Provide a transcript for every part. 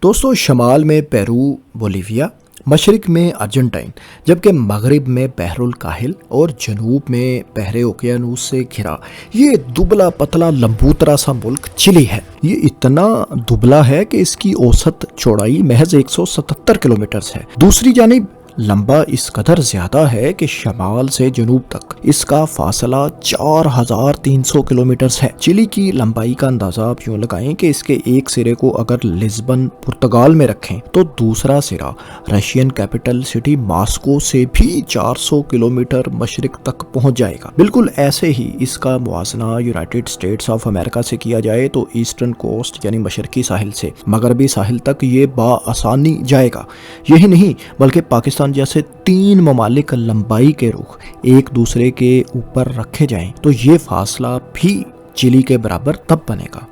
दोस्तों शमाल में Peru Bolivia, Mashrak में अर्जेंटाइन, जबकि मगरिब में बहरुल काहिल और जनूब में बहरे ओकियानूस से घिरा ये दुबला पतला लंबूतरा सा मुल्क चिली है। ये इतना दुबला है कि इसकी औसत चौड़ाई महज 177 किलोमीटर है। दूसरी जानिब लंबा इस कदर ज्यादा है कि शमाल से जनूब तक इसका फासला 4300 किलोमीटर है। चिली की लंबाई का अंदाजा आप यूं लगाएं कि इसके एक सिरे को अगर लिस्बन पुर्तगाल में रखें तो दूसरा सिरा रशियन कैपिटल सिटी मॉस्को से भी 400 किलोमीटर मशरिक तक पहुंच जाएगा। बिल्कुल ऐसे ही इसका मुआवजना यूनाइटेड स्टेट्स ऑफ अमेरिका से किया जाए तो ईस्टर्न कोस्ट यानी मशरकी साहिल से मगरबी साहिल तक ये बाआसानी जाएगा। यही नहीं बल्कि पाकिस्तान जैसे 3 ममालिक लंबाई के रुख एक दूसरे के ऊपर रखे जाएं तो ये फासला भी चिली के बराबर तब बनेगा।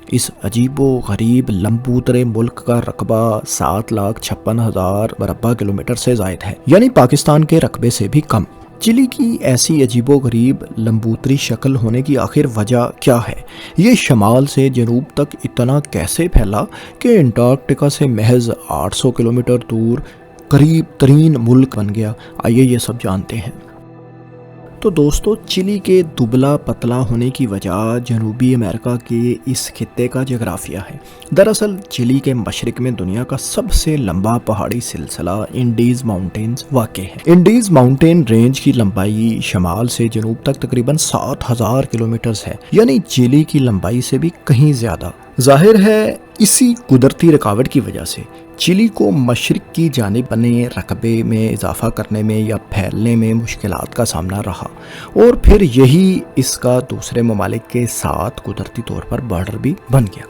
इस अजीबो गरीब लंबूतरे मुल्क का रकबा 7,56,000 मरबा किलोमीटर से जायद है, यानी पाकिस्तान के रकबे से भी कम। चिली की ऐसी अजीबो गरीब लंबूतरी शक्ल होने की आखिर वजह क्या है? ये शमाल से जनूब तक इतना कैसे फैला कि अंटार्कटिका से महज 800 किलोमीटर दूर करीब तरीन मुल्क बन गया? आइए ये सब जानते हैं। तो दोस्तों चिली के दुबला पतला होने की वजह जनूबी अमेरिका के इस खित्ते का जोग्राफिया है। दरअसल चिली के मशरक में दुनिया का सबसे लंबा पहाड़ी सिलसिला इंडीज माउंटेन्स वाक़ है। इंडीज माउंटेन रेंज की लंबाई शमाल से जनूब तक तकरीबन 7000 किलोमीटर है, यानी चिली की लंबाई से भी कहीं ज्यादा। जाहिर है इसी कुदरती रुकावट की वजह से चिली को मशरक की जानिब बने रकबे में इजाफा करने में या फैलने में मुश्किलात का सामना रहा और फिर यही इसका दूसरे ममालिक के साथ कुदरती तौर पर बॉर्डर भी बन गया।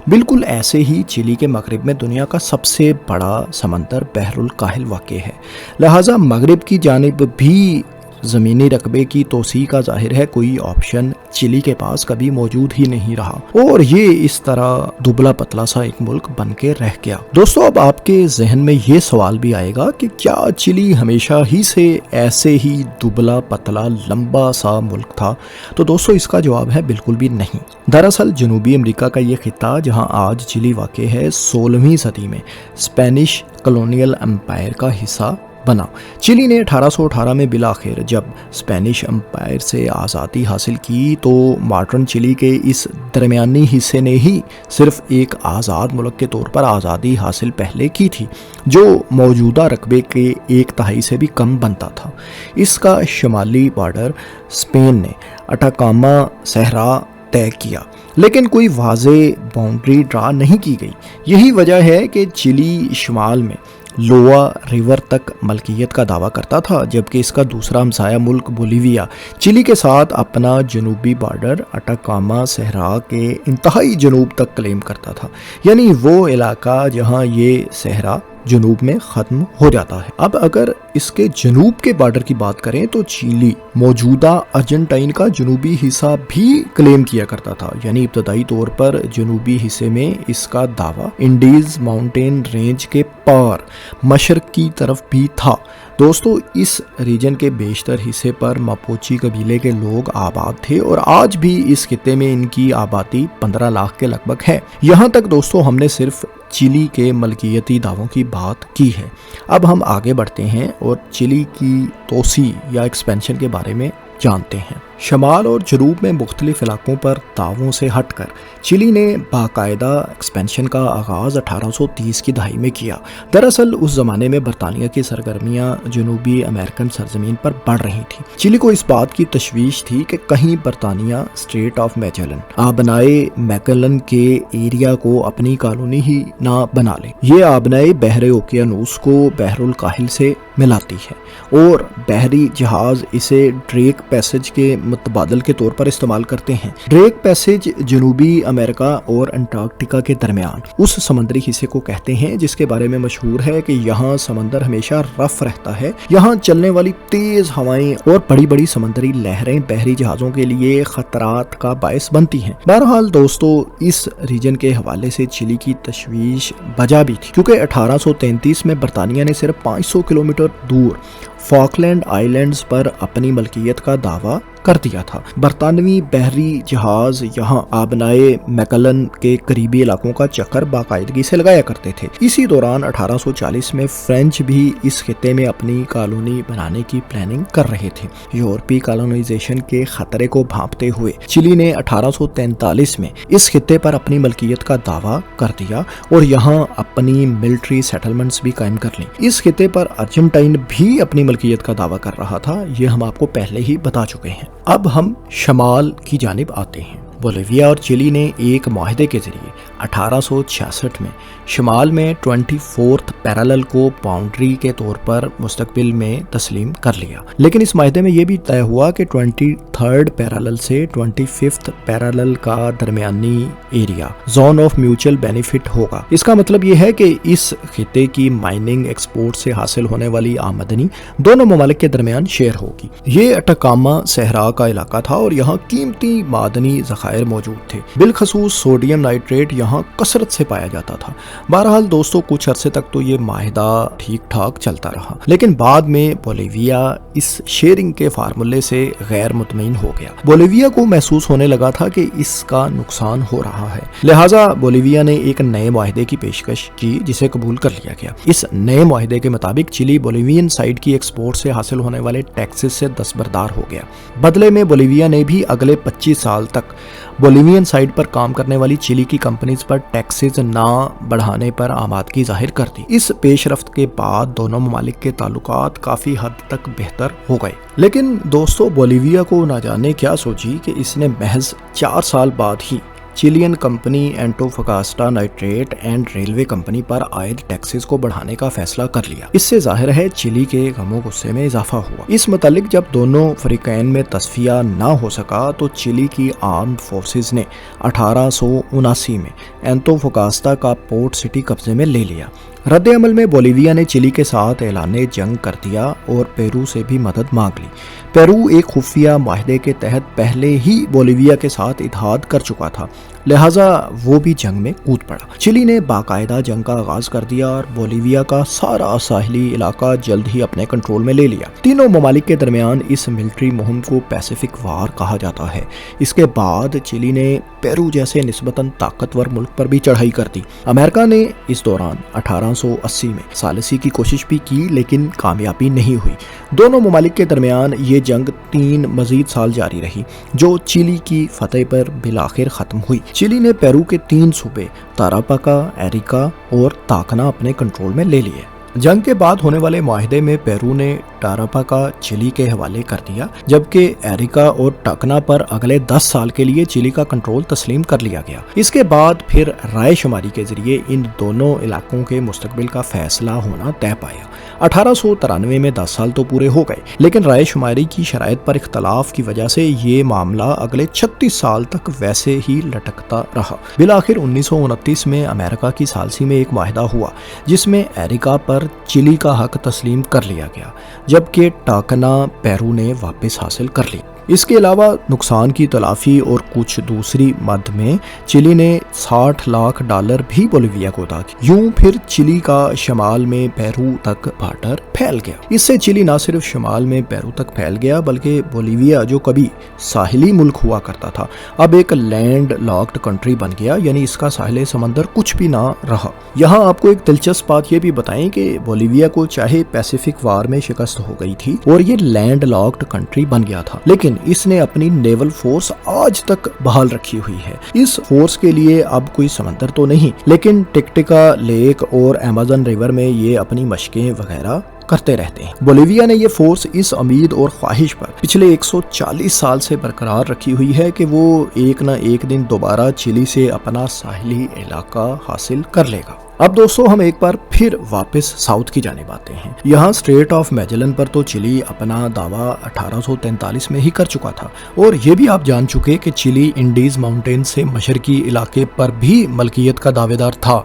बिल्कुल ऐसे ही चिली के मगरिब में दुनिया का सबसे बड़ा समंदर बहरुल काहिल वाक़ है, लिहाजा मगरिब की जानिब भी ज़मीनी रकबे की तोसी का जाहिर है कोई ऑप्शन चिली के पास कभी मौजूद ही नहीं रहा और ये इस तरह दुबला पतला सा एक मुल्क बन के रह गया। दोस्तों अब आपके जहन में ये सवाल भी आएगा कि क्या चिली हमेशा ही से ऐसे ही दुबला पतला लंबा सा मुल्क था? तो दोस्तों इसका जवाब है बिल्कुल भी नहीं। दरअसल जनूबी अमेरिका का ये खित्ता जहाँ आज चिली वाक़ है 16वीं सदी में स्पेनिश कॉलोनियल एम्पायर का हिस्सा बना। चिली ने 1818 में बिलाखिर जब स्पेनिश एम्पायर से आज़ादी हासिल की तो मॉडर्न चिली के इस दरमियानी हिस्से ने ही सिर्फ एक आज़ाद मुल्क के तौर पर आज़ादी हासिल पहले की थी, जो मौजूदा रकबे के 1/3 से भी कम बनता था। इसका शुमाली बॉर्डर स्पेन ने अटाकामा सहरा तय किया, लेकिन कोई वाज़े बाउंड्री ड्रा नहीं की गई। यही वजह है कि चिली शुमाल में लोआ रिवर तक मलकियत का दावा करता था, जबकि इसका दूसरा हमसाया मुल्क बोलीविया चिली के साथ अपना जनूबी बॉर्डर अटाकामा सहरा के इंतहाई जनूब तक क्लेम करता था, यानी वो इलाका जहां ये सहरा जनूब में ख़त्म हो जाता है। अब अगर इसके जनूब के बॉर्डर की बात करें तो चिली मौजूदा अर्जेंटाइन का जनूबी हिस्सा भी क्लेम किया करता था, यानी इब्तदाई तौर पर जनूबी हिस्से में इसका दावा इंडीज माउंटेन रेंज के पार मशरक की तरफ भी था। दोस्तों इस रीजन के बेशतर हिस्से पर मापुची कबीले के लोग आबाद थे और आज भी इस खित्ते में इनकी आबादी 15 लाख के लगभग है। यहाँ तक दोस्तों हमने सिर्फ चिली के मलकियती दावों की बात की है। अब हम आगे बढ़ते हैं और चिली की तोसी या एक्सपेंशन के बारे में जानते हैं। शमाल और जनूब में मुख्तलिफ इलाकों पर दावों से हटकर चिली ने बाकायदा एक्सपेंशन का आगाज़ 1830 की दहाई में किया। दरअसल उस ज़माने में बरतानिया की सरगर्मियाँ जनूबी अमेरिकन सरजमीन पर बढ़ रही थी। चिली को इस बात की तशवीश थी कि कहीं बरतानिया स्ट्रेट ऑफ मैजेलन आबनाए मैगलन के एरिया को अपनी कॉलोनी ही ना बना ले। ये आबनाए बहरे ओकियानूस को बहरुल काहिल से मिलाती है और बहरी जहाज इसे ड्रेक पैसेज के मुतबादल के तौर पर इस्तेमाल करते हैं। ड्रेक पैसेज जनूबी अमेरिका और अंटार्कटिका के दरमियान उस समुद्री हिस्से को कहते हैं जिसके बारे में मशहूर है कि यहाँ समंदर हमेशा रफ रहता है। यहाँ चलने वाली तेज हवाएं और बड़ी बड़ी समुद्री लहरें बहरी जहाजों के लिए खतरात का बायस बनती हैं। बहरहाल दोस्तों इस रीजन के हवाले से चिली की तशवीश बजा भी थी, क्योंकि 1833 में बरतानिया ने सिर्फ 500 किलोमीटर दूर फॉकलैंड आइलैंड्स पर अपनी मलकियत का दावा कर दिया था। बरतानवी बहरी जहाज यहाँ आबनाए मैकलन के करीबी इलाकों का चक्कर बाकायदगी से लगाया करते थे। इसी दौरान 1840 में फ्रेंच भी इस खिते में अपनी कॉलोनी बनाने की प्लानिंग कर रहे थे। यूरोपीय कॉलोनाइजेशन के खतरे को भांपते हुए चिली ने 1843 में इस खिते पर अपनी मलकियत का दावा कर दिया और यहाँ अपनी मिलिट्री सेटलमेंट्स भी कायम कर ली। इस खिते पर अर्जेंटाइन भी अपनी मलकियत का दावा कर रहा था, ये हम आपको पहले ही बता चुके हैं। अब हम शमाल की जानिब आते हैं। बोलिविया और चिली ने एक मुआहदे के जरिए 1866 में शमाल में 24th पैरेलल को बाउंड्री के तौर पर मुस्तकबिल में तस्लीम कर लिया, लेकिन इस मुआहदे में यह भी तय हुआ कि 23rd पैरेलल से 25th पैरेलल का दरमियानी area zone of mutual benefit होगा। इसका मतलब यह है कि इस खिते की माइनिंग एक्सपोर्ट से हासिल होने वाली आमदनी दोनों ममालिक के दरमियान शेयर होगी। ये अटकामा सहरा का इलाका था और यहाँ कीमती मादनी ज़खायर मौजूद थे, बिलखसूस सोडियम नाइट्रेट यहाँ कसरत से पाया जाता था। बहरहाल दोस्तों, कुछ अरसे तक तो ये माहिदा ठीक ठाक चलता रहा, लेकिन बाद में बोलिविया इस शेयरिंग के फार्मूले से गैर मुतमईन हो गया। बोलिविया को महसूस होने लगा था कि इसका नुकसान हो रहा है, लिहाजा बोलिविया ने एक नए मुआहदे की पेशकश की जिसे कबूल कर लिया गया। इस नए मुआहदे के मुताबिक चिली बोलिवियन साइड की एक्सपोर्ट से हासिल होने वाले टैक्सेस से दस्तबरदार हो गया। बदले में बोलिविया ने भी अगले 25 साल तक बोलिवियन साइड पर काम करने वाली चिली की कंपनीज पर टैक्सेस ना बढ़ाने पर आमादगी जाहिर कर दी। इस पेशरफ्त के बाद दोनों ममालिक के ताल्लुकात काफी हद तक बेहतर हो गए। लेकिन दोस्तों, बोलिविया को ना जाने क्या सोची कि इसने महज 4 साल बाद ही Chilean company Antofagasta nitrate and railway company पर आयद टैक्सेस को बढ़ाने का फैसला कर लिया। इससे जाहिर है चिली के गमो गुस्से में इजाफा हुआ। इस मुतालिक जब दोनों फरीकैन में तस्फिया ना हो सका तो चिली की आर्म्ड फोर्सेस ने 1879 में एंटोफगास्टा का पोर्ट सिटी कब्जे में ले लिया। रद्द अमल में बोलिविया ने चिली के साथ ऐलाने जंग कर दिया और पेरू से भी मदद मांग ली। पेरू एक खुफिया माहदे के तहत पहले ही बोलिविया के साथ इत्तेहाद कर चुका था, लिहाजा वो भी जंग में कूद पड़ा। चिली ने बाकायदा जंग का आगाज कर दिया और बोलिविया का सारा साहिली इलाका जल्द ही अपने कंट्रोल में ले लिया। तीनों ममालिक के दरमियान इस मिलिट्री मुहिम को पैसिफिक वार कहा जाता है। इसके बाद चिली ने पेरू जैसे निस्बतन ताकतवर मुल्क पर भी चढ़ाई कर दी। अमेरिका ने इस दौरान 1880 में सालिसी की कोशिश भी की, लेकिन कामयाबी नहीं हुई। दोनों ममालिक के दरमियान ये जंग 3 मजीद साल जारी रही, जो चिली की फतेह पर बिलाखिर खत्म हुई। चिली ने पेरू के 3 सूबे तारापाका, एरिका और ताकना अपने कंट्रोल में ले लिए। जंग के बाद होने वाले मुआहदे में पेरू ने टारापाका चिली के हवाले कर दिया, जबकि एरिका और टकना पर अगले 10 साल के लिए चिली का कंट्रोल तस्लीम कर लिया गया। इसके बाद फिर राय शुमारी के जरिए इन दोनों इलाकों के मुस्तकबिल का फैसला होना तय पाया। 1893 में 10 साल तो पूरे हो गए, लेकिन राय शुमारी की शराइत पर इख्तलाफ की वजह से ये मामला अगले 36 साल तक वैसे ही लटकता रहा। बिलाखिर 1929 में अमेरिका की सालसी में एक मुआहदा हुआ जिसमें एरिका पर चिली का हक तस्लीम कर लिया गया, जबकि टाकना पेरू ने वापस हासिल कर ली। इसके अलावा नुकसान की तलाफी और कुछ दूसरी मद में चिली ने $60 लाख भी बोलिविया को अदा किया। यूं फिर चिली का शमाल में पेरू तक बार्डर फैल गया। इससे चिली न सिर्फ शमाल में पेरू तक फैल गया, बल्कि बोलिविया जो कभी साहिली मुल्क हुआ करता था अब एक लैंड लॉक्ड कंट्री बन गया, यानी इसका साहिल समंदर कुछ भी ना रहा। यहाँ आपको एक दिलचस्प बात यह भी बताएं कि बोलिविया को चाहे पैसिफिक वार में शिकस्त हो गई थी और ये लैंड लॉक्ड कंट्री बन गया था, लेकिन इसने अपनी नेवल फोर्स आज तक बहाल रखी हुई है। इस फोर्स के लिए अब कोई समंदर तो नहीं, लेकिन टिकटिका लेक और अमेज़न रिवर में ये अपनी मशकें वगैरह करते रहते हैं। बोलिविया ने ये फोर्स इस उम्मीद और ख्वाहिश पर पिछले 140 साल से बरकरार रखी हुई है कि वो एक न एक दिन दोबारा चिली से अपना साहिली इलाका हासिल कर लेगा। अब दोस्तों, हम एक बार फिर वापस साउथ की जानिब आते हैं। यहाँ स्ट्रेट ऑफ मैजेलन पर तो चिली अपना दावा 1843 में ही कर चुका था, और ये भी आप जान चुके कि चिली इंडीज माउंटेन से मशरकी इलाके पर भी मलकियत का दावेदार था।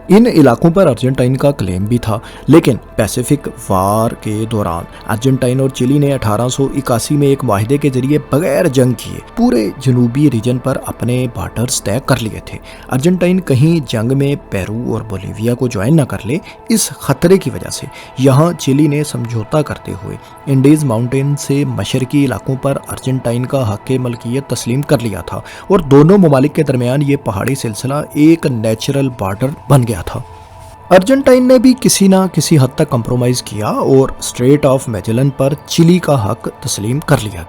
इन इलाकों पर अर्जेंटाइन का क्लेम भी था, लेकिन पैसिफिक वार के दौरान अर्जेंटाइन और चिली ने 1881 में एक माहिदे के जरिए बगैर जंग किए पूरे जनूबी रीजन पर अपने बॉर्डर्स तय कर लिए थे। अर्जेंटाइन कहीं जंग में पेरू और बोलीविया को ज्वाइन न कर ले, इस खतरे की वजह से यहाँ चिली ने समझौता करते हुए इंडीज माउंटेन से मशरकी इलाकों पर अर्जेंटाइन का हक मलकियत तस्लीम कर लिया था और दोनों ममालिक के दरमियान ये पहाड़ी सिलसिला एक नेचुरल बॉर्डर बन गया था। अर्जेंटाइन ने भी किसी ना किसी हद तक कंप्रोमाइज़ किया और स्ट्रेट ऑफ मैजेलन पर चिली का हक तस्लीम कर लिया।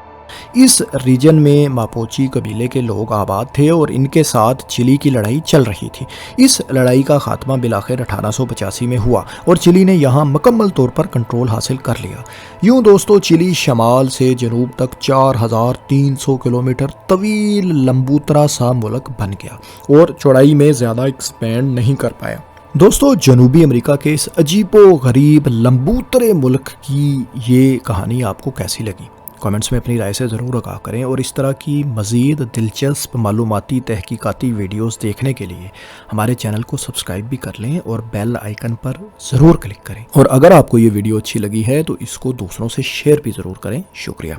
इस रीजन में मापोची कबीले के लोग आबाद थे और इनके साथ चिली की लड़ाई चल रही थी। इस लड़ाई का खात्मा बिलाखिर 1885 में हुआ और चिली ने यहाँ मुकम्मल तौर पर कंट्रोल हासिल कर लिया। यूँ दोस्तों, चिली शमाल से जनूब तक 4300 किलोमीटर तवील लंबूतरा सा मुल्क बन गया और चौड़ाई में ज़्यादा एक्सपेंड नहीं कर पाया। दोस्तों, जनूबी अमेरिका के इस अजीबो गरीब लंबूतरे मुल्क की ये कहानी आपको कैसी लगी? कमेंट्स में अपनी राय से ज़रूर आगाह करें और इस तरह की मज़ीद दिलचस्प मालूमाती तहकीकाती वीडियोस देखने के लिए हमारे चैनल को सब्सक्राइब भी कर लें और बेल आइकन पर ज़रूर क्लिक करें। और अगर आपको ये वीडियो अच्छी लगी है तो इसको दूसरों से शेयर भी ज़रूर करें। शुक्रिया।